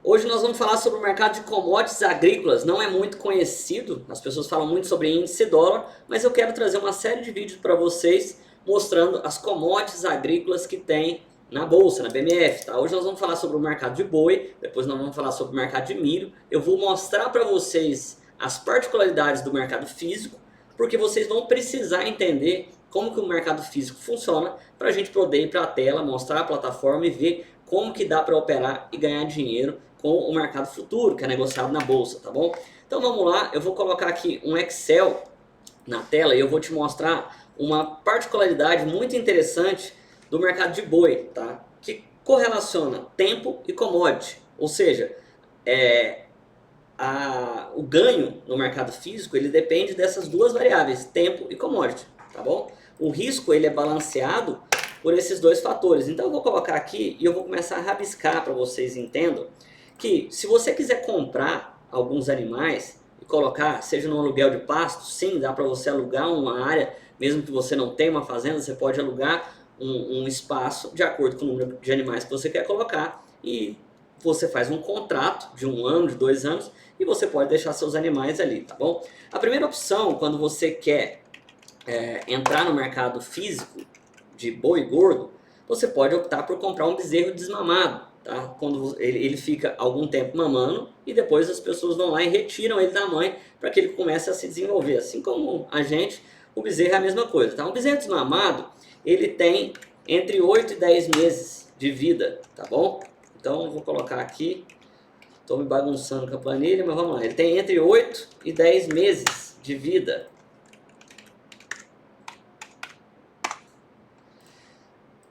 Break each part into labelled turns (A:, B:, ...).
A: Hoje nós vamos falar sobre o mercado de commodities agrícolas. Não é muito conhecido, as pessoas falam muito sobre índice dólar, mas eu quero trazer uma série de vídeos para vocês mostrando as commodities agrícolas que tem na bolsa, na BMF. Tá? Hoje nós vamos falar sobre o mercado de boi, depois nós vamos falar sobre o mercado de milho. Eu vou mostrar para vocês as particularidades do mercado físico, porque vocês vão precisar entender como que o mercado físico funciona para a gente poder ir para a tela, mostrar a plataforma e ver como que dá para operar e ganhar dinheiro com o mercado futuro, que é negociado na bolsa, tá bom? Então vamos lá, eu vou colocar aqui um Excel na tela e eu vou te mostrar uma particularidade muito interessante do mercado de boi, tá? Que correlaciona tempo e commodity, ou seja, o ganho no mercado físico ele depende dessas duas variáveis, tempo e commodity, tá bom? O risco ele é balanceado por esses dois fatores. Então eu vou colocar aqui e eu vou começar a rabiscar para vocês entendam que se você quiser comprar alguns animais e colocar, seja no aluguel de pasto, sim, dá para você alugar uma área, mesmo que você não tenha uma fazenda, você pode alugar um espaço de acordo com o número de animais que você quer colocar e você faz um contrato de 1 ano, de 2 anos e você pode deixar seus animais ali, tá bom? A primeira opção, quando você quer entrar no mercado físico de boi gordo, você pode optar por comprar um bezerro desmamado, tá? Quando ele fica algum tempo mamando e depois as pessoas vão lá e retiram ele da mãe para que ele comece a se desenvolver. Assim como a gente, o bezerro é a mesma coisa, tá? Um bezerro desmamado, ele tem entre 8 e 10 meses de vida, tá bom? Então eu vou colocar aqui, estou me bagunçando com a planilha, mas vamos lá. Ele tem entre 8 e 10 meses de vida.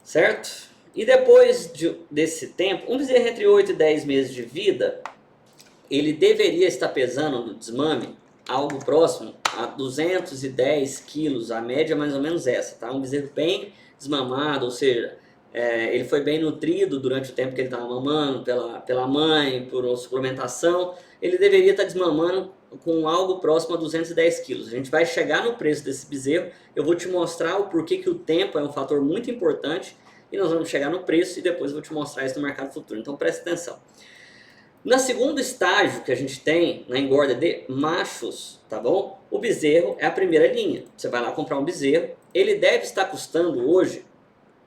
A: Certo? E depois desse tempo, um bezerro entre 8 e 10 meses de vida, ele deveria estar pesando no desmame algo próximo a 210 quilos, a média é mais ou menos essa, tá? Um bezerro bem desmamado, ou seja, ele foi bem nutrido durante o tempo que ele estava mamando pela mãe, por uma suplementação, ele deveria estar desmamando com algo próximo a 210 quilos. A gente vai chegar no preço desse bezerro, eu vou te mostrar o porquê que o tempo é um fator muito importante e nós vamos chegar no preço e depois eu vou te mostrar isso no mercado futuro. Então preste atenção. No segundo estágio que a gente tem na engorda de machos, tá bom? O bezerro é a primeira linha. Você vai lá comprar um bezerro, ele deve estar custando hoje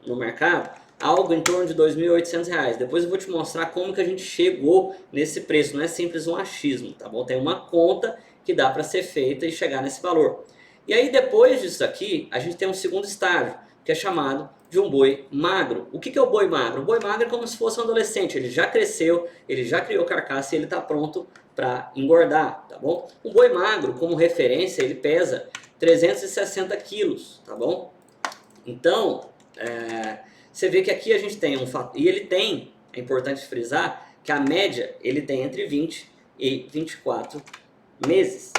A: no mercado algo em torno de R$ 2.800. Depois eu vou te mostrar como que a gente chegou nesse preço, não é simples um achismo, tá bom? Tem uma conta que dá para ser feita e chegar nesse valor. E aí depois disso aqui, a gente tem um segundo estágio, que é chamado de um boi magro. O que é o boi magro? O boi magro é como se fosse um adolescente, ele já cresceu, ele já criou carcaça e ele está pronto para engordar, tá bom? Um boi magro, como referência, ele pesa 360 quilos, tá bom? Então, você vê que aqui a gente tem um fator, e ele tem, é importante frisar, que a média ele tem entre 20 e 24 meses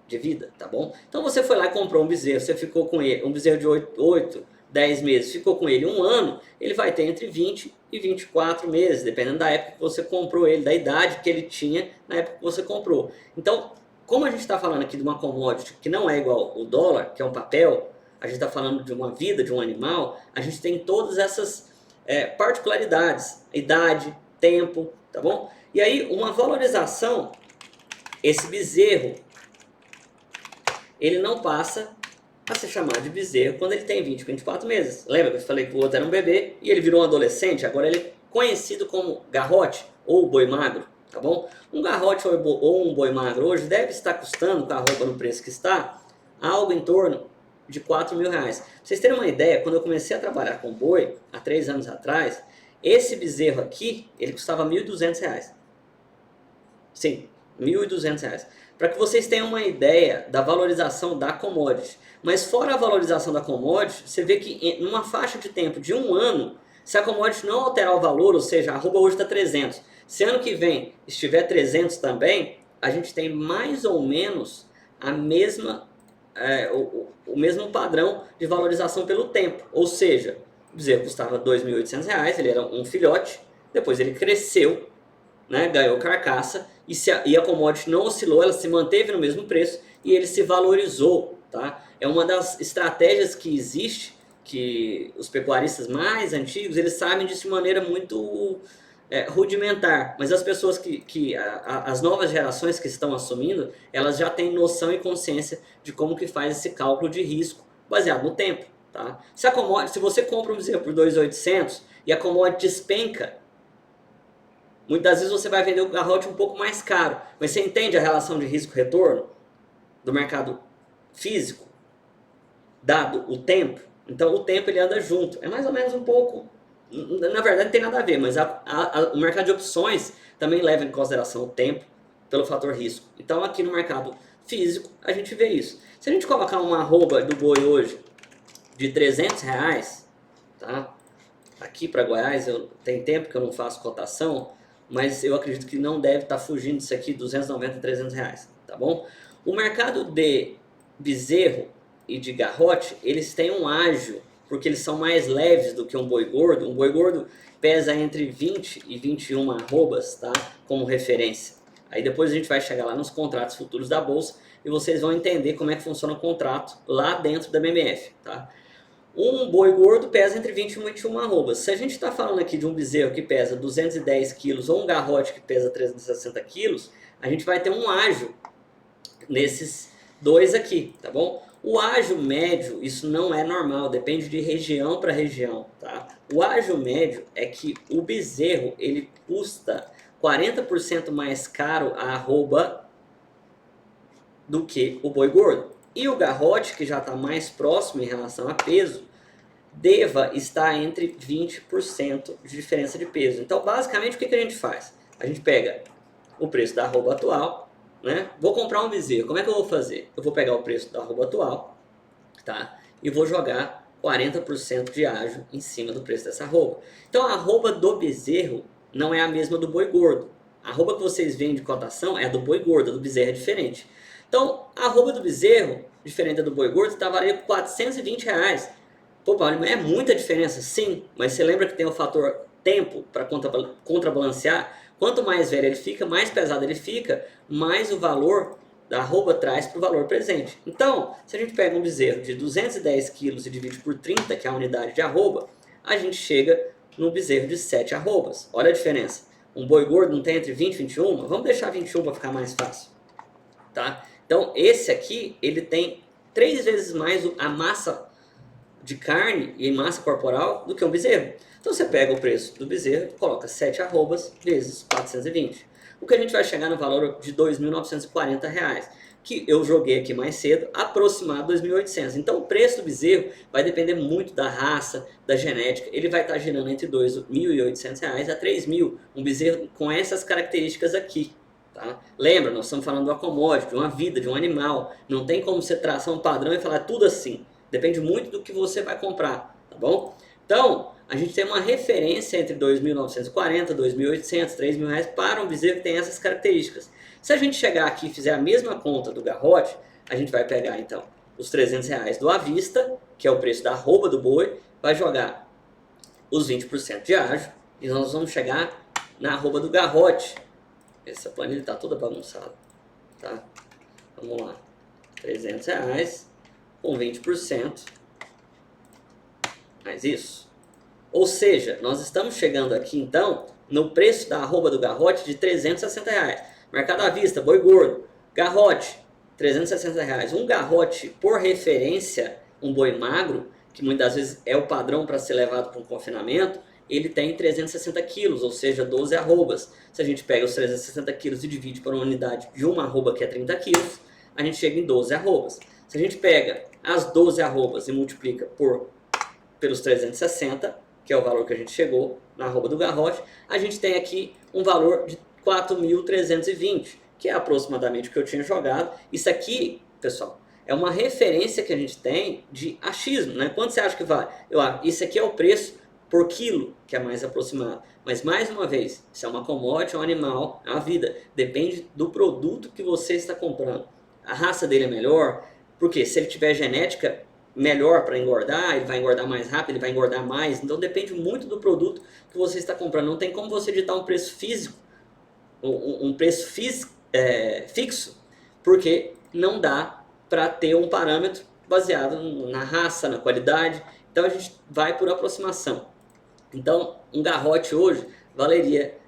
A: de vida, tá bom? Então você foi lá e comprou um bezerro, você ficou com ele, um bezerro de 8, 10 meses, ficou com ele 1 ano, ele vai ter entre 20 e 24 meses, dependendo da época que você comprou ele, da idade que ele tinha na época que você comprou. Então, como a gente está falando aqui de uma commodity que não é igual o dólar, que é um papel, a gente está falando de uma vida, de um animal, a gente tem todas essas particularidades, idade, tempo, tá bom? E aí, uma valorização, esse bezerro, ele não passa a se chamar de bezerro quando ele tem 20, 24 meses. Lembra que eu falei que o outro era um bebê e ele virou um adolescente? Agora ele é conhecido como garrote ou boi magro, tá bom? Um garrote ou um boi magro hoje deve estar custando, com a roupa no preço que está, algo em torno de R$ 4.000. Pra vocês terem uma ideia, quando eu comecei a trabalhar com boi, há 3 anos atrás, esse bezerro aqui, ele custava R$ 1.200. Sim, R$ 1.200. Para que vocês tenham uma ideia da valorização da commodity. Mas fora a valorização da commodity, você vê que em uma faixa de tempo de 1 ano, se a commodity não alterar o valor, ou seja, a arroba hoje está 300, se ano que vem estiver 300 também, a gente tem mais ou menos a mesma, o mesmo padrão de valorização pelo tempo. Ou seja, o bezerro custava R$ 2.800, ele era um filhote, depois ele cresceu, né, ganhou carcaça e a commodity não oscilou, ela se manteve no mesmo preço e ele se valorizou, tá? É uma das estratégias que existe, que os pecuaristas mais antigos, eles sabem disso de maneira muito rudimentar, mas as pessoas as novas gerações que estão assumindo, elas já têm noção e consciência de como que faz esse cálculo de risco baseado no tempo, tá? Se você compra um bezerro por 2.800 e a commodity despenca, muitas vezes você vai vender o garrote um pouco mais caro, mas você entende a relação de risco-retorno do mercado físico, dado o tempo? Então o tempo ele anda junto, é mais ou menos um pouco. Na verdade não tem nada a ver, mas o mercado de opções também leva em consideração o tempo pelo fator risco. Então aqui no mercado físico a gente vê isso. Se a gente colocar uma arroba do boi hoje de R$300, tá? Aqui para Goiás, tem tempo que eu não faço cotação, mas eu acredito que não deve estar fugindo disso aqui, R$290, R$300, tá bom? O mercado de bezerro e de garrote, eles têm um ágio, porque eles são mais leves do que um boi gordo. Um boi gordo pesa entre 20 e 21 arrobas, tá? Como referência. Aí depois a gente vai chegar lá nos contratos futuros da bolsa e vocês vão entender como é que funciona o contrato lá dentro da BMF, tá? Um boi gordo pesa entre 20 e 21 arrobas. Se a gente está falando aqui de um bezerro que pesa 210 quilos ou um garrote que pesa 360 quilos, a gente vai ter um ágio nesses dois aqui, tá bom? O ágio médio, isso não é normal, depende de região para região, tá? O ágio médio é que o bezerro, ele custa 40% mais caro a arroba do que o boi gordo. E o garrote, que já está mais próximo em relação a peso, deva estar entre 20% de diferença de peso. Então, basicamente, o que a gente faz? A gente pega o preço da arroba atual, né? Vou comprar um bezerro, como é que eu vou fazer? Eu vou pegar o preço da arroba atual, tá? E vou jogar 40% de ágio em cima do preço dessa arroba. Então, a arroba do bezerro não é a mesma do boi gordo. A arroba que vocês veem de cotação é a do boi gordo, a do bezerro é diferente. Então, a arroba do bezerro, diferente da do boi gordo, está valendo R$420. Pô, Paulo, é muita diferença, sim, mas você lembra que tem o fator tempo para contrabalancear? Quanto mais velho ele fica, mais pesado ele fica, mais o valor da arroba traz para o valor presente. Então, se a gente pega um bezerro de 210 quilos e divide por 30, que é a unidade de arroba, a gente chega num bezerro de 7 arrobas. Olha a diferença. Um boi gordo não tem entre 20 e 21? Vamos deixar 21 para ficar mais fácil, tá? Então, esse aqui, ele tem 3 vezes mais a massa de carne e massa corporal do que um bezerro. Então você pega o preço do bezerro, coloca 7 arrobas vezes 420. O que a gente vai chegar no valor de R$2.940, que eu joguei aqui mais cedo, aproximado de 2.800. Então o preço do bezerro vai depender muito da raça, da genética. Ele vai estar girando entre R$2.800 a R$3.000. Um bezerro com essas características aqui. Tá? Lembra, nós estamos falando de uma commodity, de uma vida, de um animal. Não tem como você traçar um padrão e falar tudo assim. Depende muito do que você vai comprar, tá bom? Então, a gente tem uma referência entre 2.940, 2.800, 3.000 reais para um bezerro que tem essas características. Se a gente chegar aqui e fizer a mesma conta do garrote, a gente vai pegar então os 300 reais do à vista, que é o preço da arroba do boi, vai jogar os 20% de ágio e nós vamos chegar na arroba do garrote. Essa planilha está toda bagunçada, tá? Vamos lá, 300 reais com 20%, mais isso. Ou seja, nós estamos chegando aqui então no preço da arroba do garrote de R$360. Mercado à vista, boi gordo, garrote, R$360. Um garrote, por referência, um boi magro, que muitas vezes é o padrão para ser levado para um confinamento, ele tem 360 quilos, ou seja, 12 arrobas. Se a gente pega os 360 quilos e divide por uma unidade de uma arroba que é 30 quilos, a gente chega em 12 arrobas. Se a gente pega as 12 arrobas e multiplica pelos 360, que é o valor que a gente chegou na arroba do garrote, a gente tem aqui um valor de 4.320, que é aproximadamente o que eu tinha jogado. Isso aqui, pessoal, é uma referência que a gente tem de achismo, né? Quanto você acha que vale? Isso aqui é o preço por quilo, que é mais aproximado. Mas, mais uma vez, isso é uma commodity, é um animal, é uma vida. Depende do produto que você está comprando. A raça dele é melhor, porque se ele tiver genética melhor para engordar, ele vai engordar mais rápido, ele vai engordar mais. Então depende muito do produto que você está comprando. Não tem como você ditar um preço físico, um preço fixo, porque não dá para ter um parâmetro baseado na raça, na qualidade. Então a gente vai por aproximação. Então um garrote hoje valeria,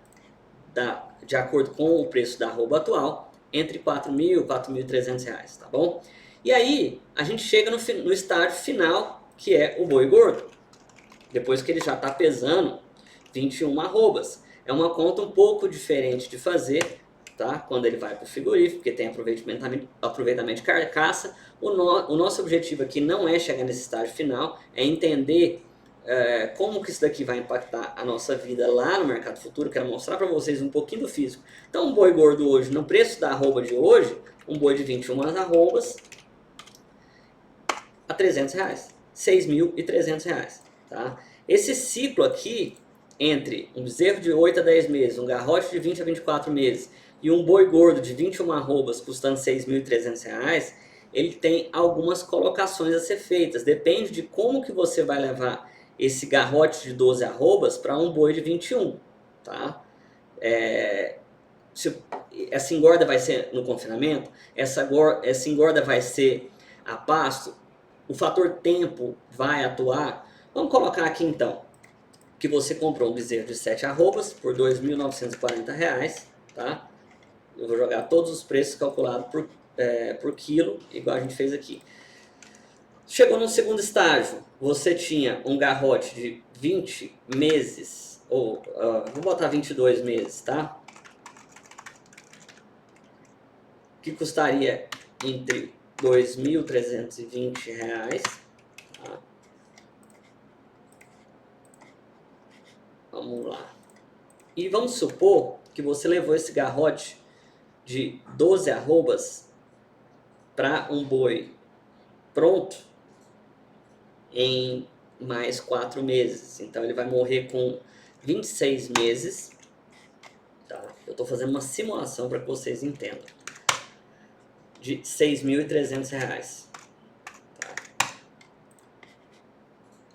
A: de acordo com o preço da arroba atual, entre R$4.000 e R$4.300, tá bom? E aí, a gente chega no estágio final, que é o boi gordo. Depois que ele já está pesando 21 arrobas. É uma conta um pouco diferente de fazer, tá? Quando ele vai para o frigorífico, porque tem aproveitamento de carcaça. O nosso objetivo aqui não é chegar nesse estágio final, é entender como que isso daqui vai impactar a nossa vida lá no mercado futuro. Quero mostrar para vocês um pouquinho do físico. Então, um boi gordo hoje, no preço da arroba de hoje, um boi de 21 arrobas a R$300, R$6.300, tá? Esse ciclo aqui, entre um bezerro de 8 a 10 meses, um garrote de 20 a 24 meses e um boi gordo de 21 arrobas custando R$6.300, ele tem algumas colocações a ser feitas. Depende de como que você vai levar esse garrote de 12 arrobas para um boi de 21, tá? Essa engorda vai ser no confinamento, essa engorda vai ser a pasto, o fator tempo vai atuar. Vamos colocar aqui então que você comprou um bezerro de 7 arrobas por R$2.940, tá? Eu vou jogar todos os preços calculados por quilo, igual a gente fez aqui. Chegou no segundo estágio, você tinha um garrote de 20 meses, ou vou botar 22 meses, tá? Que custaria entre R$2.320, tá? Vamos lá. E vamos supor que você levou esse garrote de 12 arrobas para um boi pronto em mais 4 meses. Então ele vai morrer com 26 meses. Tá? Eu estou fazendo uma simulação para que vocês entendam. De R$6.300. Tá?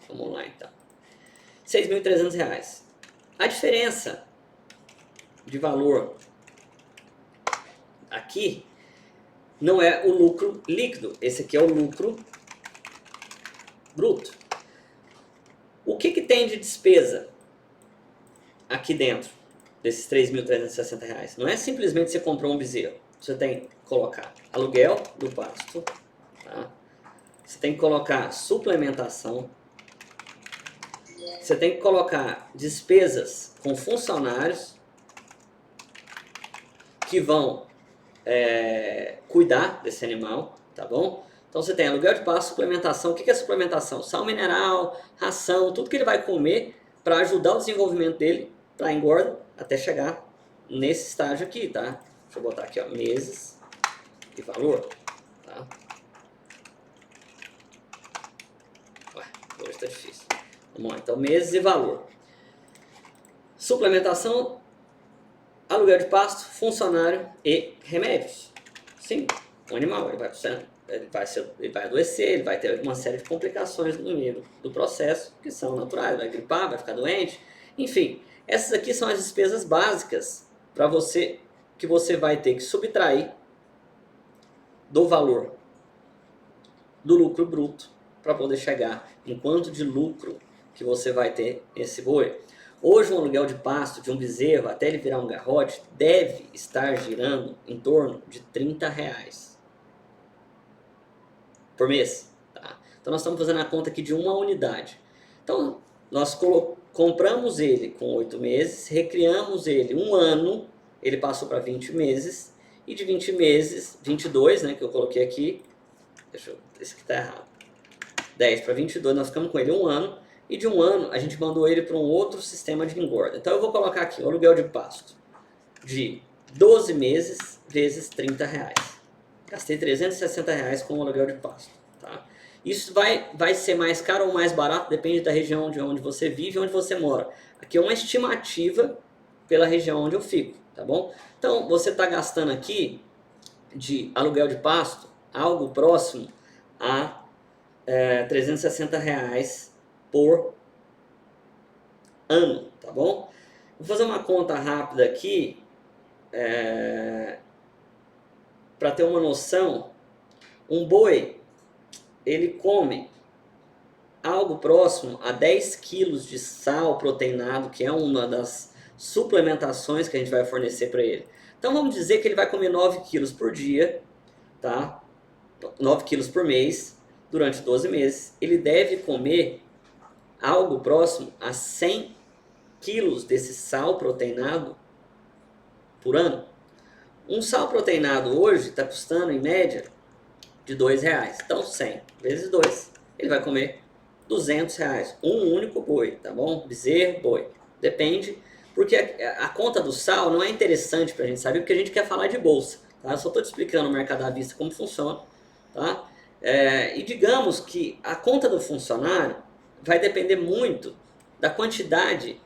A: Vamos lá então. R$6.300. A diferença de valor aqui não é o lucro líquido. Esse aqui é o lucro bruto. O que tem de despesa aqui dentro desses R$3.360? Não é simplesmente você comprou um bezerro. Você tem que colocar aluguel do pasto, tá? Você tem que colocar suplementação. Você tem que colocar despesas com funcionários que vão cuidar desse animal, tá bom? Então você tem aluguel de pasto, suplementação. O que é suplementação? Sal mineral, ração, tudo que ele vai comer para ajudar o desenvolvimento dele, para engorda, até chegar nesse estágio aqui, tá? Deixa eu botar aqui, ó, meses e valor, tá? Ué, hoje tá difícil. Vamos lá, então meses e valor. Suplementação, aluguel de pasto, funcionário e remédios. Sim, o animal ele vai adoecer, ele vai ter uma série de complicações no meio do processo, que são naturais, vai gripar, vai ficar doente, enfim. Essas aqui são as despesas básicas para você, que você vai ter que subtrair do valor do lucro bruto para poder chegar em quanto de lucro que você vai ter esse boi. Hoje um aluguel de pasto de um bezerro até ele virar um garrote deve estar girando em torno de R$30 por mês. Tá? Então nós estamos fazendo a conta aqui de uma unidade. Então nós compramos ele com 8 meses, recriamos ele um ano, ele passou para 20 meses, e de 20 meses, 22, né, que eu coloquei aqui, esse aqui está errado, 10 para 22, nós ficamos com ele um ano, e de um ano a gente mandou ele para um outro sistema de engorda. Então eu vou colocar aqui o aluguel de pasto de 12 meses vezes R$30. Gastei R$360 com o aluguel de pasto. Tá? Isso vai ser mais caro ou mais barato, depende da região de onde você vive e onde você mora. Aqui é uma estimativa pela região onde eu fico, tá bom? Então você está gastando aqui de aluguel de pasto algo próximo a R$360 por ano, tá bom? Vou fazer uma conta rápida aqui para ter uma noção. Um boi, ele come algo próximo a 10 quilos de sal proteinado, que é uma das suplementações que a gente vai fornecer para ele. Então vamos dizer que ele vai comer 9 quilos por dia, tá? 9 quilos por mês, durante 12 meses. Ele deve comer algo próximo a 100 quilos desse sal proteinado por ano. Um sal proteinado hoje está custando em média de R$2. Então 100 vezes 2, ele vai comer R$200. Um único boi, tá bom? Bezerro, boi. Depende, porque a conta do sal não é interessante para a gente saber, porque a gente quer falar de bolsa. Tá? Eu só estou te explicando o mercado à vista como funciona. Tá? E digamos que a conta do funcionário vai depender muito da quantidade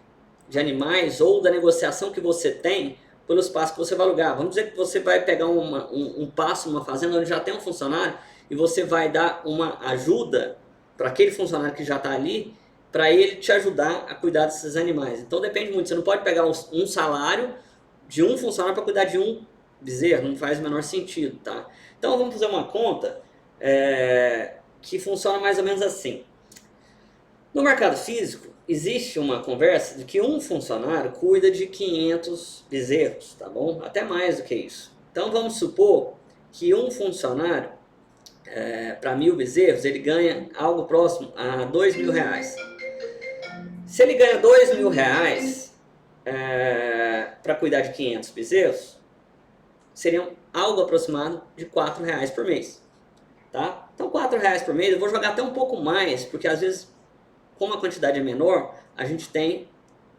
A: de animais ou da negociação que você tem pelo espaço que você vai alugar. Vamos dizer que você vai pegar um pasto, uma fazenda onde já tem um funcionário e você vai dar uma ajuda para aquele funcionário que já está ali, para ele te ajudar a cuidar desses animais. Então depende muito, você não pode pegar um salário de um funcionário para cuidar de um bezerro, não faz o menor sentido, tá? Então vamos fazer uma conta que funciona mais ou menos assim. No mercado físico, existe uma conversa de que um funcionário cuida de 500 bezerros, tá bom? Até mais do que isso. Então vamos supor que um funcionário, para 1.000 bezerros, ele ganha algo próximo a R$2.000. Se ele ganha R$2.000 para cuidar de 500 bezerros, seriam algo aproximado de R$4 por mês. Tá? Então R$4 por mês, eu vou jogar até um pouco mais, porque às vezes, como a quantidade é menor, a gente tem,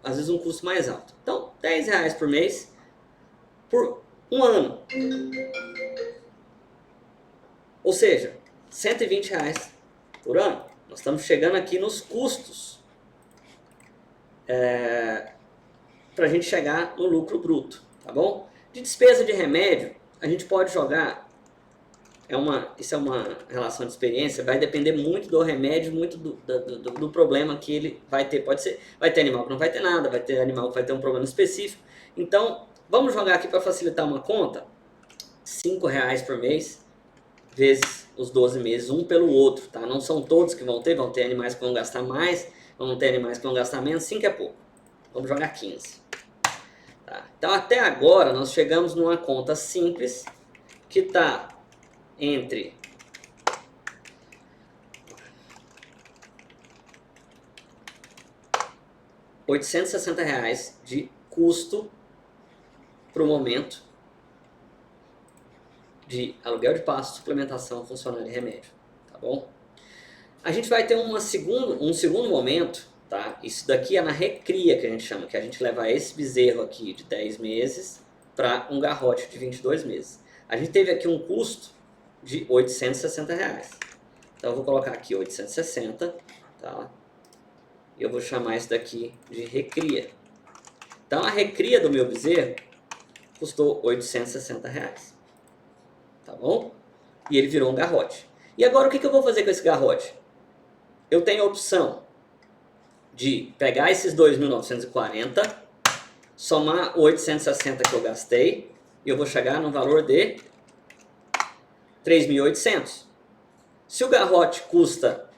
A: às vezes, um custo mais alto. Então, R$10 por mês, por um ano. Ou seja, R$120 por ano. Nós estamos chegando aqui nos custos para a gente chegar no lucro bruto, tá bom? De despesa de remédio, a gente pode jogar, isso é uma relação de experiência, vai depender muito do remédio, muito do problema que ele vai ter. Vai ter animal que não vai ter nada, vai ter animal que vai ter um problema específico. Então, vamos jogar aqui para facilitar uma conta, R$5 por mês, vezes os 12 meses, um pelo outro, tá? Não são todos que vão ter animais que vão gastar mais, vão ter animais que vão gastar menos, 5 é pouco. Vamos jogar 15. Tá? Então, até agora, nós chegamos numa conta simples, que está entre R$860 de custo para o momento de aluguel de pasto, suplementação, funcionário e remédio, tá bom? A gente vai ter um segundo momento, tá? Isso daqui é na recria que a gente chama, que a gente leva esse bezerro aqui de 10 meses para um garrote de 22 meses. A gente teve aqui um custo de R$860. Então eu vou colocar aqui 860, tá? E eu vou chamar isso daqui de recria. Então a recria do meu bezerro custou R$860. Tá bom? E ele virou um garrote. E agora o que eu vou fazer com esse garrote? Eu tenho a opção de pegar esses 2.940, somar o 860 que eu gastei, e eu vou chegar no valor de 3.800. Se o garrote custa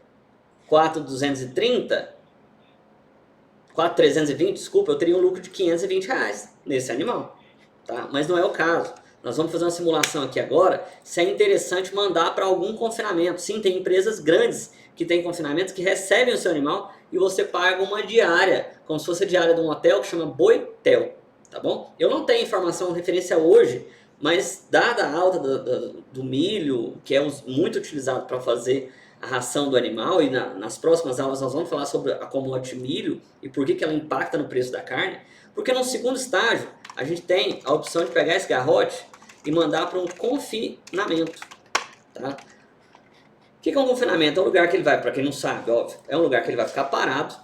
A: 4.320, desculpa, eu teria um lucro de R$520 nesse animal, tá? Mas não é o caso. Nós vamos fazer uma simulação aqui agora, se é interessante mandar para algum confinamento. Sim, tem empresas grandes que têm confinamentos que recebem o seu animal e você paga uma diária, como se fosse a diária de um hotel que chama Boitel, tá bom? Eu não tenho informação referência hoje, mas dada a alta do milho, que é muito utilizado para fazer a ração do animal, e nas próximas aulas nós vamos falar sobre a commodity milho e por que ela impacta no preço da carne, porque no segundo estágio a gente tem a opção de pegar esse garrote e mandar para um confinamento, tá? O que é um confinamento? É um lugar que ele vai, para quem não sabe, óbvio, é um lugar que ele vai ficar parado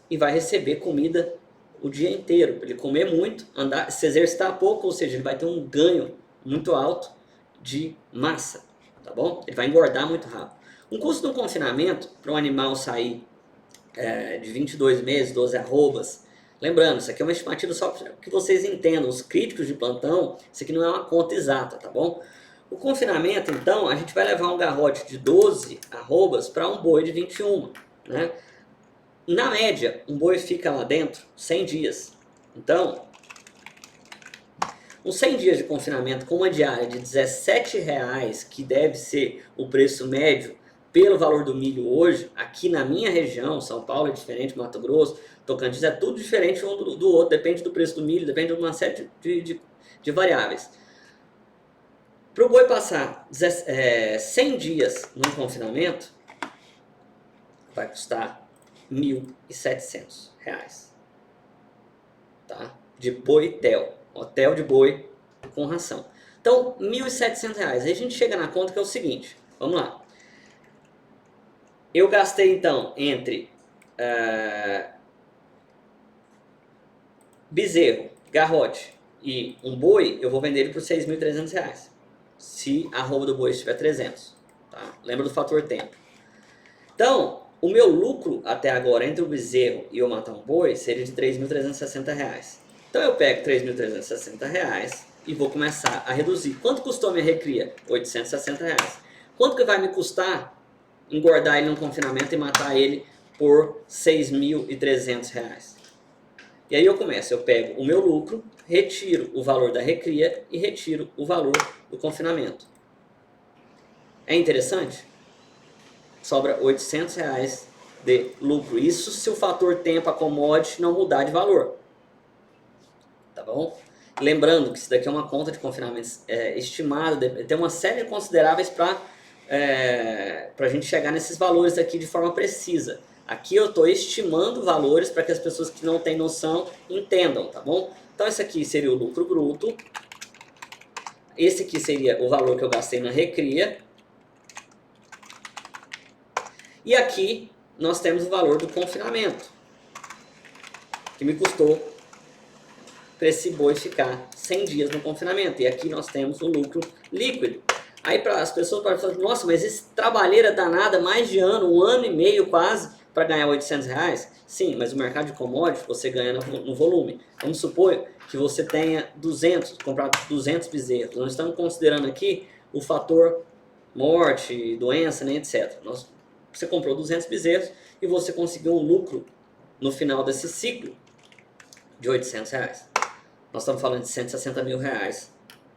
A: e vai receber comida o dia inteiro, para ele comer muito, andar, se exercitar pouco, ou seja, ele vai ter um ganho muito alto de massa, tá bom? Ele vai engordar muito rápido. Um custo de um confinamento, para um animal sair de 22 meses, 12 arrobas, lembrando, isso aqui é uma estimativa só para que vocês entendam, os críticos de plantão, isso aqui não é uma conta exata, tá bom? O confinamento, então, a gente vai levar um garrote de 12 arrobas para um boi de 21, né? Na média, um boi fica lá dentro 100 dias. Então, uns 100 dias de confinamento com uma diária de R$17, que deve ser o preço médio pelo valor do milho hoje, aqui na minha região, São Paulo é diferente, Mato Grosso, Tocantins é tudo diferente um do outro, depende do preço do milho, depende de uma série de variáveis. Para o boi passar 100 dias no confinamento, vai custar R$1.700, tá? De boitel, hotel de boi com ração. Então, R$1.700. Aí a gente chega na conta que é o seguinte, vamos lá. Eu gastei então entre bezerro, garrote e um boi, eu vou vender ele por R$6.300. Se a arroba do boi estiver 300. Tá? Lembra do fator tempo. Então, o meu lucro até agora entre o bezerro e eu matar um boi seria de R$3.360. Então eu pego R$3.360 e vou começar a reduzir. Quanto custou a minha recria? R$860. Quanto que vai me custar engordar ele no confinamento e matar ele por R$6.300? E aí eu começo, eu pego o meu lucro, retiro o valor da recria e retiro o valor do confinamento. É interessante? Sobra R$800 de lucro. Isso se o fator tempo, a commodity, não mudar de valor. Tá bom? Lembrando que isso daqui é uma conta de confinamento estimada, tem uma série de consideráveis para a gente chegar nesses valores aqui de forma precisa. Aqui eu estou estimando valores para que as pessoas que não têm noção entendam, tá bom? Então esse aqui seria o lucro bruto, esse aqui seria o valor que eu gastei na recria, e aqui nós temos o valor do confinamento, que me custou para esse boi ficar 100 dias no confinamento. E aqui nós temos o lucro líquido. Aí as pessoas podem falar, nossa, mas esse trabalheira danada, mais de ano, 1 ano e meio quase, para ganhar R$800? Sim, mas o mercado de commodities você ganha no volume. Vamos supor que você tenha comprado 200 bezerros. Nós estamos considerando aqui o fator morte, doença, né, etc. Você comprou 200 bezerros e você conseguiu um lucro no final desse ciclo de R$800. Nós estamos falando de R$160 mil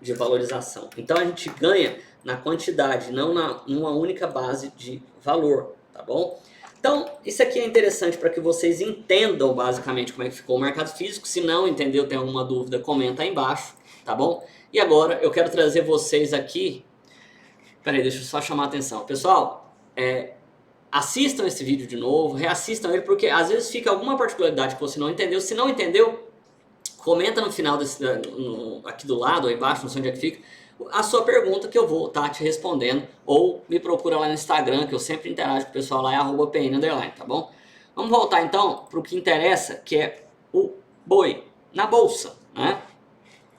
A: de valorização. Então a gente ganha na quantidade, não numa única base de valor, tá bom? Então isso aqui é interessante para que vocês entendam basicamente como é que ficou o mercado físico. Se não entendeu, tem alguma dúvida, comenta aí embaixo, tá bom? E agora eu quero trazer vocês aqui, peraí, deixa eu só chamar a atenção. Pessoal, assistam esse vídeo de novo, reassistam ele, porque às vezes fica alguma particularidade que você não entendeu. Se não entendeu, comenta no final, aqui do lado, ou embaixo, não sei onde é que fica, a sua pergunta que eu vou estar te respondendo, ou me procura lá no Instagram, que eu sempre interajo com o pessoal lá, é @pn_, tá bom? Vamos voltar então para o que interessa, que é o boi na bolsa, né?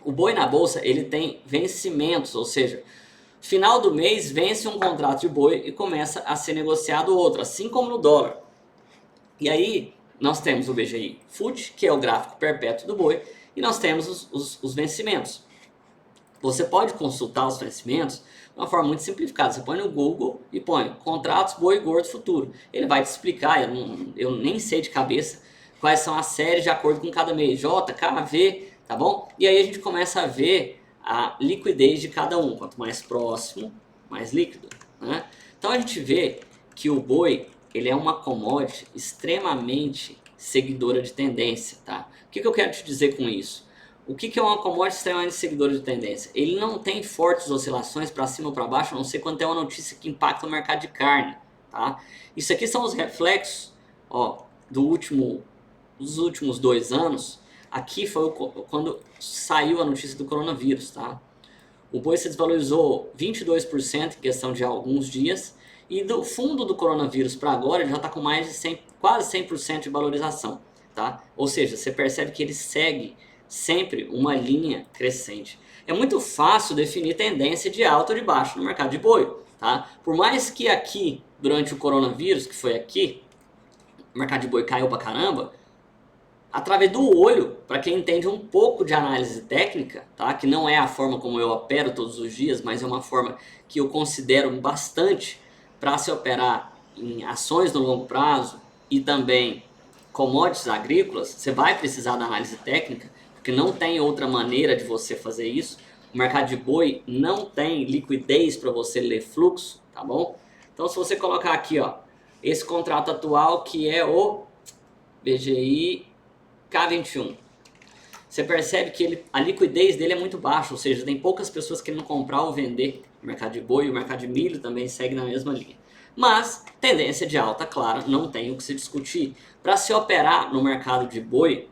A: O boi na bolsa, ele tem vencimentos, ou seja, final do mês vence um contrato de boi e começa a ser negociado outro, assim como no dólar. E aí nós temos o BGI FUT, que é o gráfico perpétuo do boi, e nós temos os vencimentos. Você pode consultar os vencimentos de uma forma muito simplificada. Você põe no Google e põe contratos boi gordo futuro. Ele vai te explicar, eu nem sei de cabeça quais são as séries de acordo com cada mês, J, K, V, tá bom? E aí a gente começa a ver a liquidez de cada um. Quanto mais próximo, mais líquido, né? Então a gente vê que o boi, ele é uma commodity extremamente seguidora de tendência, tá? O que eu quero te dizer com isso? O que é uma commodity extremamente seguidora de tendência? Ele não tem fortes oscilações para cima ou para baixo, a não ser quando tem uma notícia que impacta o mercado de carne, tá? Isso aqui são os reflexos, ó, dos últimos 2 anos. Aqui foi quando saiu a notícia do coronavírus, tá? O boi se desvalorizou 22% em questão de alguns dias, e do fundo do coronavírus para agora ele já está com mais de 100, quase 100% de valorização, tá? Ou seja, você percebe que ele segue sempre uma linha crescente. É muito fácil definir tendência de alta ou de baixo no mercado de boi, tá? Por mais que aqui, durante o coronavírus, que foi aqui, o mercado de boi caiu pra caramba, através do olho, para quem entende um pouco de análise técnica, tá? Que não é a forma como eu opero todos os dias, mas é uma forma que eu considero bastante para se operar em ações no longo prazo e também commodities agrícolas, você vai precisar da análise técnica, porque não tem outra maneira de você fazer isso. O mercado de boi não tem liquidez para você ler fluxo, tá bom? Então se você colocar aqui, ó, esse contrato atual que é o BGI K21, você percebe que a liquidez dele é muito baixa, ou seja, tem poucas pessoas querendo comprar ou vender. O mercado de boi e o mercado de milho também segue na mesma linha. Mas, tendência de alta, claro, não tem o que se discutir. Para se operar no mercado de boi,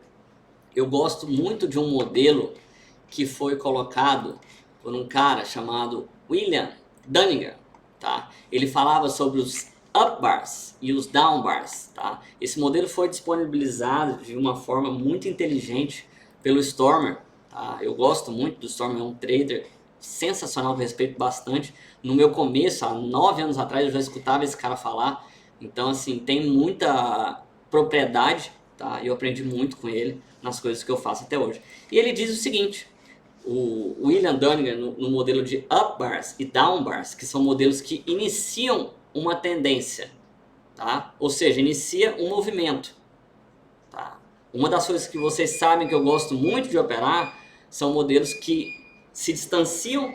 A: eu gosto muito de um modelo que foi colocado por um cara chamado William Dunninger, tá? Ele falava sobre os up bars e os down bars, tá? Esse modelo foi disponibilizado de uma forma muito inteligente pelo Stormer, tá? Eu gosto muito do Stormer, é um trader sensacional, eu respeito bastante. No meu começo, há 9 anos atrás, eu já escutava esse cara falar. Então, assim, tem muita propriedade, tá? Eu aprendi muito com ele nas coisas que eu faço até hoje. E ele diz o seguinte, o William Dunninger, no modelo de up bars e down bars, que são modelos que iniciam uma tendência, tá? Ou seja, inicia um movimento, tá? Uma das coisas que vocês sabem que eu gosto muito de operar são modelos que se distanciam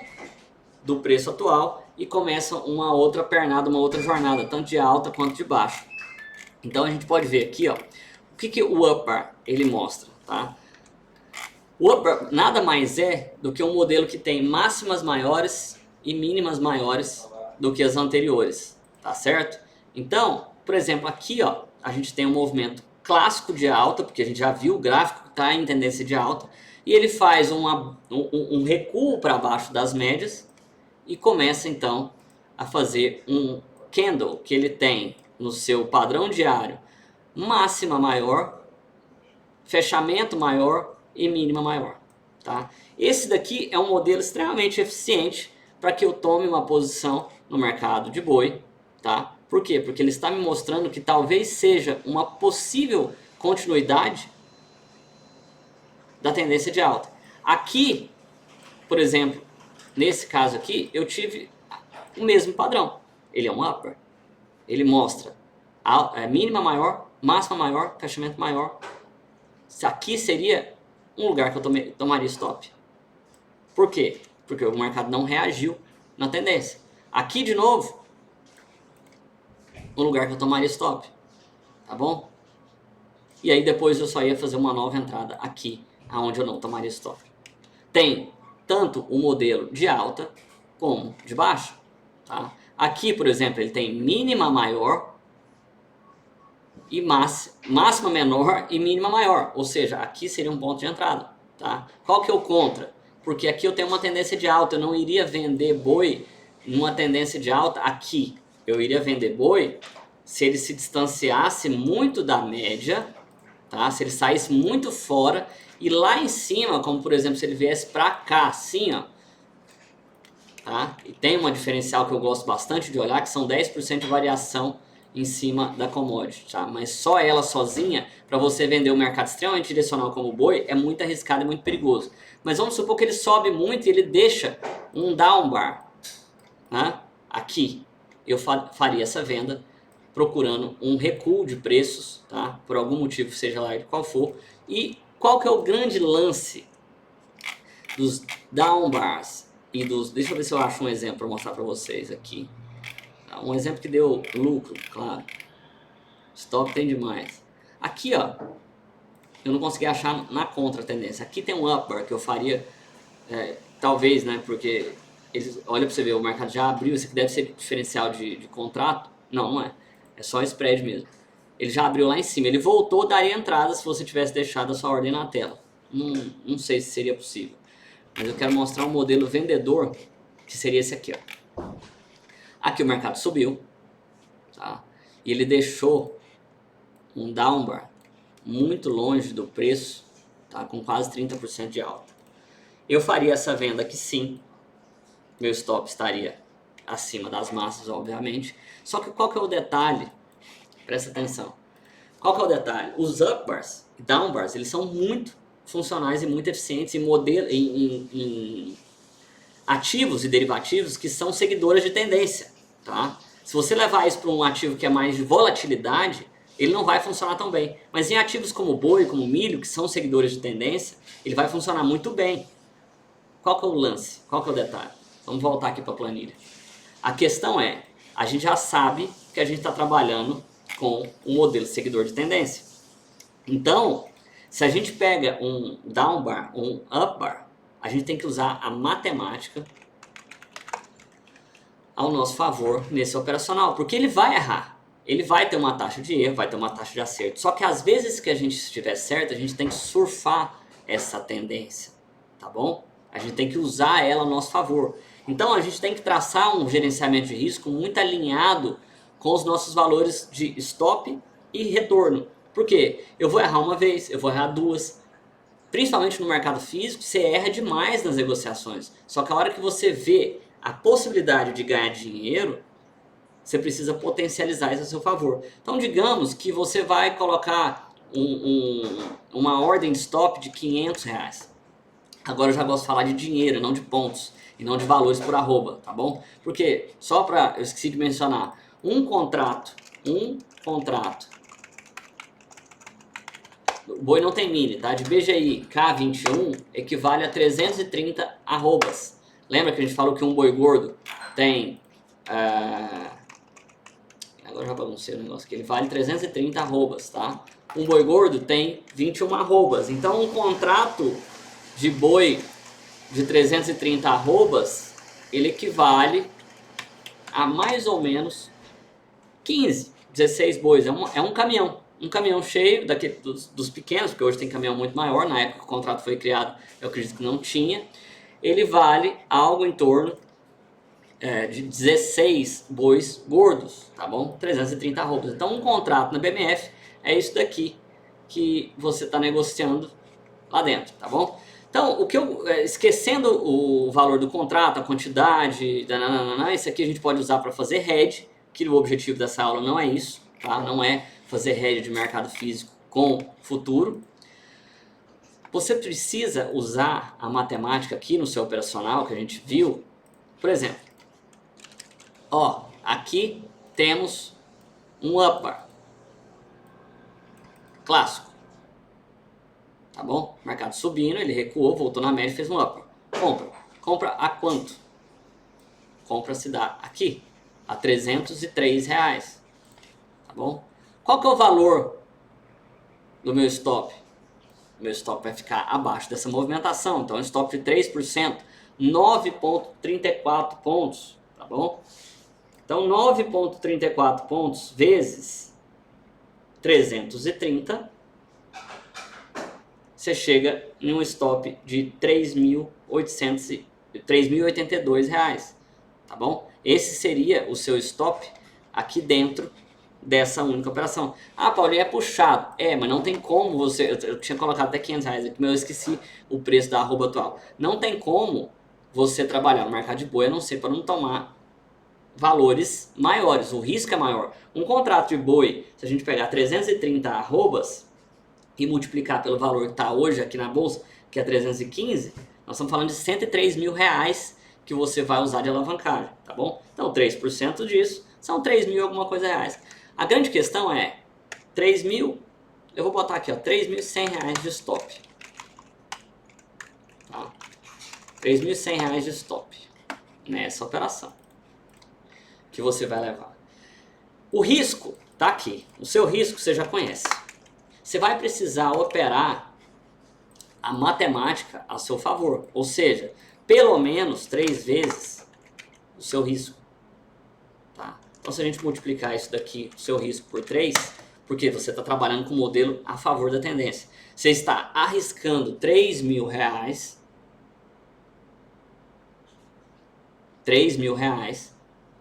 A: do preço atual e começam uma outra pernada, uma outra jornada, tanto de alta quanto de baixa. Então a gente pode ver aqui, ó, o que o up bar ele mostra, tá? O up bar nada mais é do que um modelo que tem máximas maiores e mínimas maiores do que as anteriores, tá certo? Então, por exemplo, aqui, ó, a gente tem um movimento clássico de alta, porque a gente já viu o gráfico que está em tendência de alta, e ele faz um recuo para baixo das médias e começa então a fazer um candle que ele tem no seu padrão diário máxima maior, fechamento maior e mínima maior, tá? Esse daqui é um modelo extremamente eficiente para que eu tome uma posição no mercado de boi, tá? Por quê? Porque ele está me mostrando que talvez seja uma possível continuidade da tendência de alta. Aqui, por exemplo, nesse caso aqui, eu tive o mesmo padrão. Ele é um upper. Ele mostra a mínima maior, máxima maior, fechamento maior. Aqui seria um lugar que eu tomaria stop. Por quê? Porque o mercado não reagiu na tendência. Aqui, de novo, um lugar que eu tomaria stop. Tá bom? E aí depois eu só ia fazer uma nova entrada aqui, aonde eu não tomaria stop. Tem tanto o modelo de alta como de baixa. Tá? Aqui, por exemplo, ele tem mínima maior e máxima menor e mínima maior. Ou seja, aqui seria um ponto de entrada. Tá? Qual que é o contra? Porque aqui eu tenho uma tendência de alta. Eu não iria vender boi numa tendência de alta aqui. Eu iria vender boi se ele se distanciasse muito da média, tá? Se ele saísse muito fora e lá em cima, como por exemplo, se ele viesse pra cá, assim, ó, tá? E tem uma diferencial que eu gosto bastante de olhar, que são 10% de variação em cima da commodity, tá? Mas só ela sozinha, para você vender um mercado extremamente direcional como o boi, é muito arriscado e muito perigoso. Mas vamos supor que ele sobe muito e ele deixa um down bar, né? Aqui, eu faria essa venda procurando um recuo de preços, tá? Por algum motivo, seja lá qual for. E qual que é o grande lance dos down bars e dos... Deixa eu ver se eu acho um exemplo para mostrar para vocês aqui. Um exemplo que deu lucro, claro. Stop tem demais. Aqui, ó, eu não consegui achar na contra tendência. Aqui tem um up bar que eu faria, talvez, né? Porque eles, olha para você ver, o mercado já abriu. Isso aqui deve ser diferencial de contrato. Não, não é. É só spread mesmo. Ele já abriu lá em cima. Ele voltou, daria entrada se você tivesse deixado a sua ordem na tela. Não sei se seria possível. Mas eu quero mostrar um modelo vendedor, que seria esse aqui, ó. Aqui o mercado subiu, tá? E ele deixou um down bar muito longe do preço, tá? Com quase 30% de alta. Eu faria essa venda aqui sim. Meu stop estaria acima das massas, obviamente. Só que qual que é o detalhe? Presta atenção. Qual que é o detalhe? Os up bars e down bars, eles são muito funcionais e muito eficientes em ativos e derivativos que são seguidores de tendência, tá? Se você levar isso para um ativo que é mais de volatilidade, ele não vai funcionar tão bem. Mas em ativos como boi, como milho, que são seguidores de tendência, ele vai funcionar muito bem. Qual que é o lance? Qual que é o detalhe? Vamos voltar aqui para a planilha. A questão é, a gente já sabe que a gente está trabalhando com um modelo seguidor de tendência. Então, se a gente pega um down bar, um up bar, a gente tem que usar a matemática ao nosso favor nesse operacional, porque ele vai errar. Ele vai ter uma taxa de erro, vai ter uma taxa de acerto. Só que às vezes que a gente estiver certo, a gente tem que surfar essa tendência, tá bom? A gente tem que usar ela a nosso favor. Então a gente tem que traçar um gerenciamento de risco muito alinhado com os nossos valores de stop e retorno. Por quê? Eu vou errar uma vez, eu vou errar duas. Principalmente no mercado físico, você erra demais nas negociações. Só que a hora que você vê a possibilidade de ganhar dinheiro, você precisa potencializar isso a seu favor. Então, digamos que você vai colocar uma ordem de stop de R$500. Agora eu já gosto de falar de dinheiro, não de pontos, e não de valores por arroba, tá bom? Porque, eu esqueci de mencionar, um contrato, o boi não tem mini, tá? De BGI K21 equivale a 330 arrobas. Lembra que a gente falou que um boi gordo tem... Agora já baguncei o negócio aqui. Ele vale 330 arrobas, tá? Um boi gordo tem 21 arrobas. Então, um contrato de boi de 330 arrobas, ele equivale a mais ou menos 15, 16 bois. É um caminhão. Um caminhão cheio dos pequenos, porque hoje tem caminhão muito maior. Na época que o contrato foi criado, eu acredito que não tinha. Ele vale algo em torno de 16 bois gordos, tá bom? 330 arrobas. Então, um contrato na BMF é isso daqui que você está negociando lá dentro, tá bom? Então, esquecendo o valor do contrato, a quantidade, isso aqui a gente pode usar para fazer hedge, que o objetivo dessa aula não é isso, tá? Não é fazer hedge de mercado físico com futuro. Você precisa usar a matemática aqui no seu operacional, que a gente viu. Por exemplo, ó, aqui temos um up bar clássico, tá bom? Mercado subindo, ele recuou, voltou na média e fez um up bar. Compra a quanto? Compra se dá aqui, a R$303, tá bom? Qual que é o valor do meu stop? Meu stop vai ficar abaixo dessa movimentação, então um stop de 3%, 9,34 pontos, tá bom? Então 9,34 pontos vezes 330, você chega em um stop de R$3.082, tá bom? Esse seria o seu stop aqui dentro dessa única operação. Ah, Paulinho, é puxado. Mas não tem como você... Eu tinha colocado até R$500 aqui, mas eu esqueci o preço da arroba atual. Não tem como você trabalhar no mercado de boi, a não ser para não tomar valores maiores. O risco é maior. Um contrato de boi, se a gente pegar 330 arrobas e multiplicar pelo valor que está hoje aqui na bolsa, que é 315, nós estamos falando de R$103 mil que você vai usar de alavancagem, tá bom? Então 3% disso são 3 mil alguma coisa reais. A grande questão é 3 mil, eu vou botar aqui, ó, R$3.100 de stop. Tá? R$3.100 de stop nessa operação que você vai levar. O risco tá aqui. O seu risco você já conhece. Você vai precisar operar a matemática a seu favor, ou seja, pelo menos 3 vezes o seu risco. Tá? Então, se a gente multiplicar isso daqui, o seu risco por 3, porque você está trabalhando com o modelo a favor da tendência. Você está arriscando R$3 mil,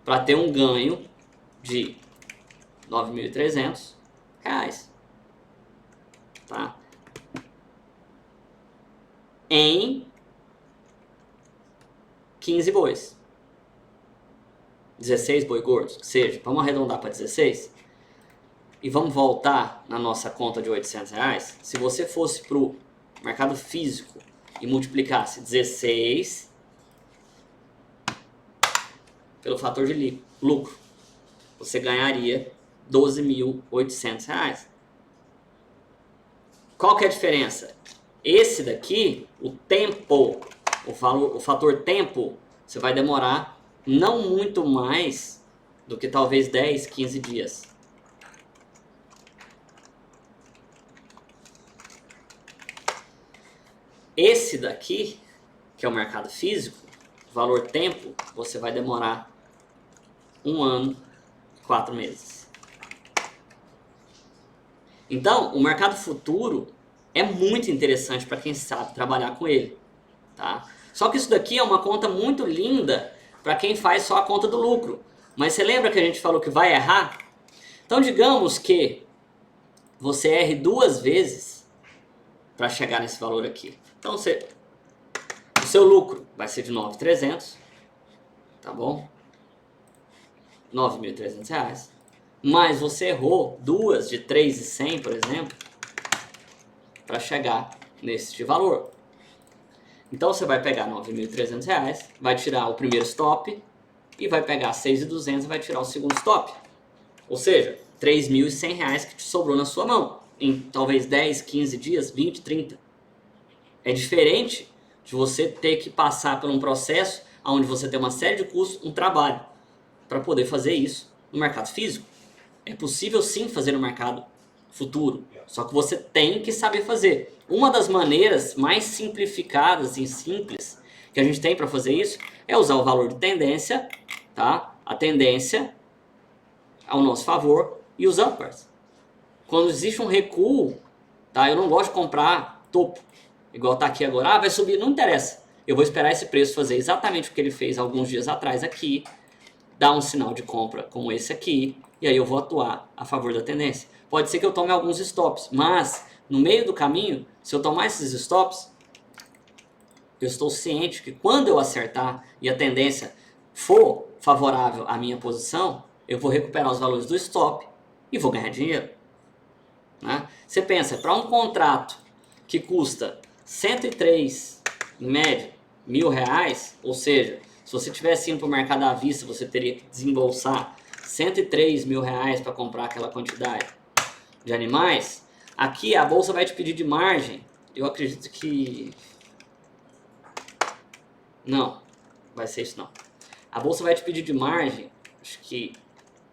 A: para ter um ganho de R$9.300. Tá? Em 15 bois. 16 boi gordos, que seja. Vamos arredondar para 16. E vamos voltar na nossa conta de R$800. Se você fosse para o mercado físico e multiplicasse 16 pelo fator de lucro, você ganharia R$12.800. Qual que é a diferença? Esse daqui, o tempo, o fator tempo, você vai demorar não muito mais do que talvez 10, 15 dias. Esse daqui, que é o mercado físico, valor tempo, você vai demorar 1 ano, 4 meses. Então, o mercado futuro é muito interessante para quem sabe trabalhar com ele, tá? Só que isso daqui é uma conta muito linda para quem faz só a conta do lucro. Mas você lembra que a gente falou que vai errar? Então, digamos que você erre 2 vezes para chegar nesse valor aqui. Então, o seu lucro vai ser de 9.300, tá bom? R$9.300. Mas você errou 2 de 3.100, por exemplo, para chegar nesse valor. Então você vai pegar R$9.300, vai tirar o primeiro stop e vai pegar 6.200 e vai tirar o segundo stop. Ou seja, R$3.100 que te sobrou na sua mão em talvez 10, 15 dias, 20, 30. É diferente de você ter que passar por um processo onde você tem uma série de custos, um trabalho, para poder fazer isso no mercado físico. É possível sim fazer no mercado futuro, só que você tem que saber fazer. Uma das maneiras mais simplificadas e simples que a gente tem para fazer isso é usar o valor de tendência, tá? A tendência ao nosso favor e os uppers. Quando existe um recuo, tá? Eu não gosto de comprar topo, igual tá aqui agora. Vai subir, não interessa. Eu vou esperar esse preço fazer exatamente o que ele fez alguns dias atrás aqui, dar um sinal de compra como esse aqui, e aí eu vou atuar a favor da tendência. Pode ser que eu tome alguns stops, mas no meio do caminho, se eu tomar esses stops, eu estou ciente que quando eu acertar e a tendência for favorável à minha posição, eu vou recuperar os valores do stop e vou ganhar dinheiro. Né? Você pensa, para um contrato que custa 103, em média, R$1.000, ou seja, se você tivesse indo para o mercado à vista, você teria que desembolsar R$103.000 para comprar aquela quantidade de animais. Aqui a bolsa vai te pedir de margem, eu acredito que... Não, vai ser isso não. A bolsa vai te pedir de margem, acho que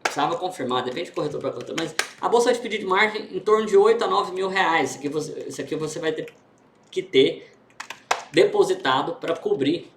A: precisava confirmar, depende de corretor para corretor, mas a bolsa vai te pedir de margem em torno de 8 a 9 mil reais. Isso aqui você vai ter que ter depositado para cobrir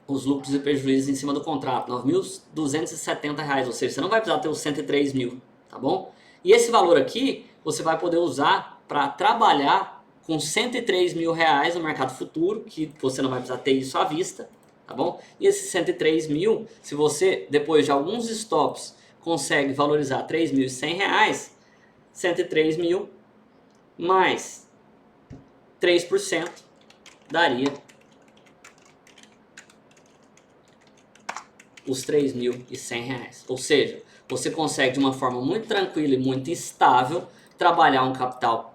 A: os lucros e prejuízos em cima do contrato, R$9.270, ou seja, você não vai precisar ter os 103 mil, tá bom? E esse valor aqui você vai poder usar para trabalhar com 103 mil reais no mercado futuro, que você não vai precisar ter isso à vista, tá bom? E esses 103 mil, se você, depois de alguns stops, consegue valorizar R$3.100, 103 mil mais 3% daria os R$3.100. Ou seja, você consegue de uma forma muito tranquila e muito estável trabalhar um capital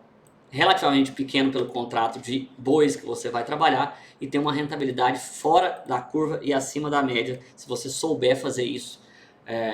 A: relativamente pequeno pelo contrato de bois que você vai trabalhar e ter uma rentabilidade fora da curva e acima da média, se você souber fazer isso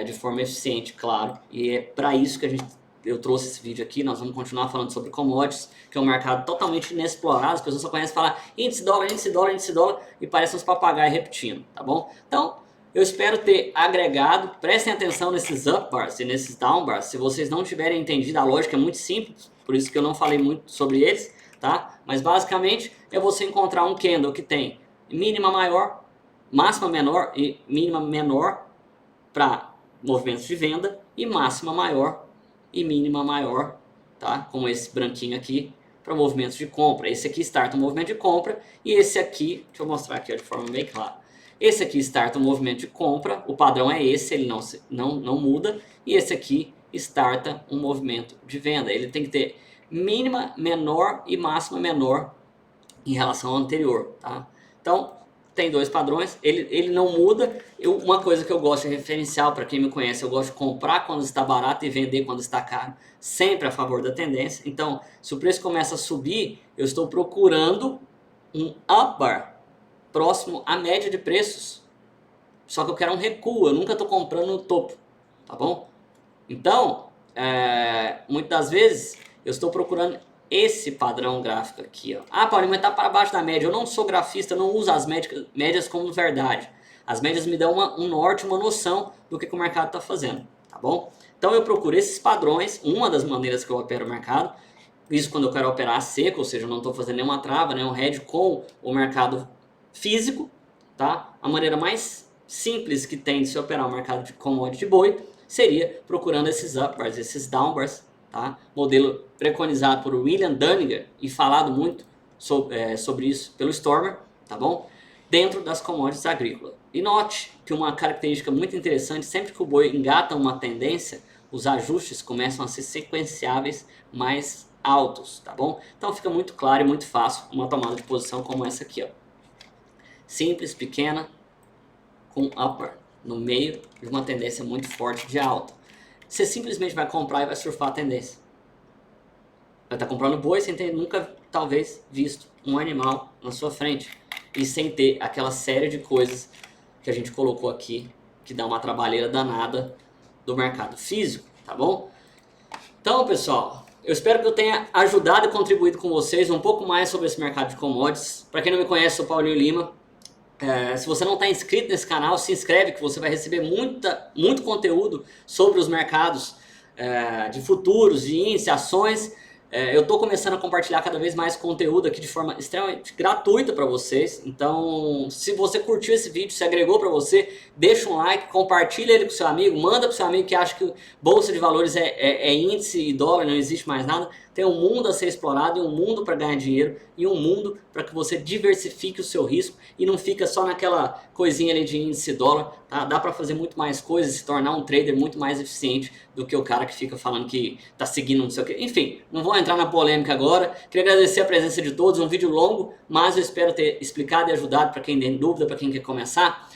A: de forma eficiente, claro. E é para isso que eu trouxe esse vídeo aqui. Nós vamos continuar falando sobre commodities, que é um mercado totalmente inexplorado. As pessoas só conhecem falar índice dólar, índice dólar, índice dólar e parecem uns papagaios repetindo, tá bom? Então, eu espero ter agregado. Prestem atenção nesses up bars e nesses down bars. Se vocês não tiverem entendido, a lógica é muito simples, por isso que eu não falei muito sobre eles, tá? Mas basicamente é você encontrar um candle que tem mínima maior, máxima menor e mínima menor para movimentos de venda e máxima maior e mínima maior, tá? Como esse branquinho aqui, para movimentos de compra. Esse aqui starta um movimento de compra e esse aqui, deixa eu mostrar aqui de forma bem clara. Esse aqui starta um movimento de compra, o padrão é esse, ele não muda. E esse aqui starta um movimento de venda. Ele tem que ter mínima menor e máxima menor em relação ao anterior, tá? Então, tem dois padrões, ele não muda. Uma coisa que eu gosto de referencial, para quem me conhece, eu gosto de comprar quando está barato e vender quando está caro, sempre a favor da tendência. Então, se o preço começa a subir, eu estou procurando um up bar próximo à média de preços. Só que eu quero um recuo, eu nunca estou comprando no topo, tá bom? Então, muitas das vezes eu estou procurando esse padrão gráfico aqui, ó. Ah, Paulinho, mas tá para baixo da média. Eu não sou grafista, eu não uso as médias como verdade. As médias me dão um norte, uma noção do que o mercado está fazendo, tá bom? Então eu procuro esses padrões, uma das maneiras que eu opero o mercado, isso quando eu quero operar a seco, ou seja, eu não estou fazendo nenhuma trava, nenhum hedge com o mercado físico, tá? A maneira mais simples que tem de se operar o mercado de commodity de boi seria procurando esses upbars, esses downbars, tá? Modelo preconizado por William Dunninger e falado muito sobre isso pelo Stormer, tá bom? Dentro das commodities agrícolas. E note que uma característica muito interessante, sempre que o boi engata uma tendência, os ajustes começam a ser sequenciáveis mais altos, tá bom? Então fica muito claro e muito fácil uma tomada de posição como essa aqui, ó. Simples, pequena, com upper no meio de uma tendência muito forte de alta. Você simplesmente vai comprar e vai surfar a tendência. Vai estar comprando boi sem ter nunca, talvez, visto um animal na sua frente. E sem ter aquela série de coisas que a gente colocou aqui, que dá uma trabalheira danada do mercado físico, tá bom? Então, pessoal, eu espero que eu tenha ajudado e contribuído com vocês um pouco mais sobre esse mercado de commodities. Para quem não me conhece, eu sou Paulinho Lima. Se você não está inscrito nesse canal, se inscreve que você vai receber muito conteúdo sobre os mercados de futuros, de índice, ações. Eu estou começando a compartilhar cada vez mais conteúdo aqui de forma extremamente gratuita para vocês. Então, se você curtiu esse vídeo, se agregou para você, deixa um like, compartilha ele com seu amigo, manda para o seu amigo que acha que Bolsa de Valores é índice e dólar, não existe mais nada. Tem um mundo a ser explorado e um mundo para ganhar dinheiro e um mundo para que você diversifique o seu risco e não fica só naquela coisinha ali de índice e dólar, tá? Dá para fazer muito mais coisas, se tornar um trader muito mais eficiente do que o cara que fica falando que tá seguindo não sei o que. Enfim, não vou entrar na polêmica agora. Queria agradecer a presença de todos, um vídeo longo, mas eu espero ter explicado e ajudado para quem tem dúvida, para quem quer começar.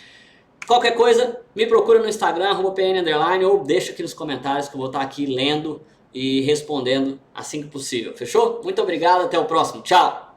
A: Qualquer coisa, me procura no Instagram, @pn_, ou deixa aqui nos comentários que eu vou estar aqui lendo e respondendo assim que possível. Fechou? Muito obrigado, até o próximo. Tchau!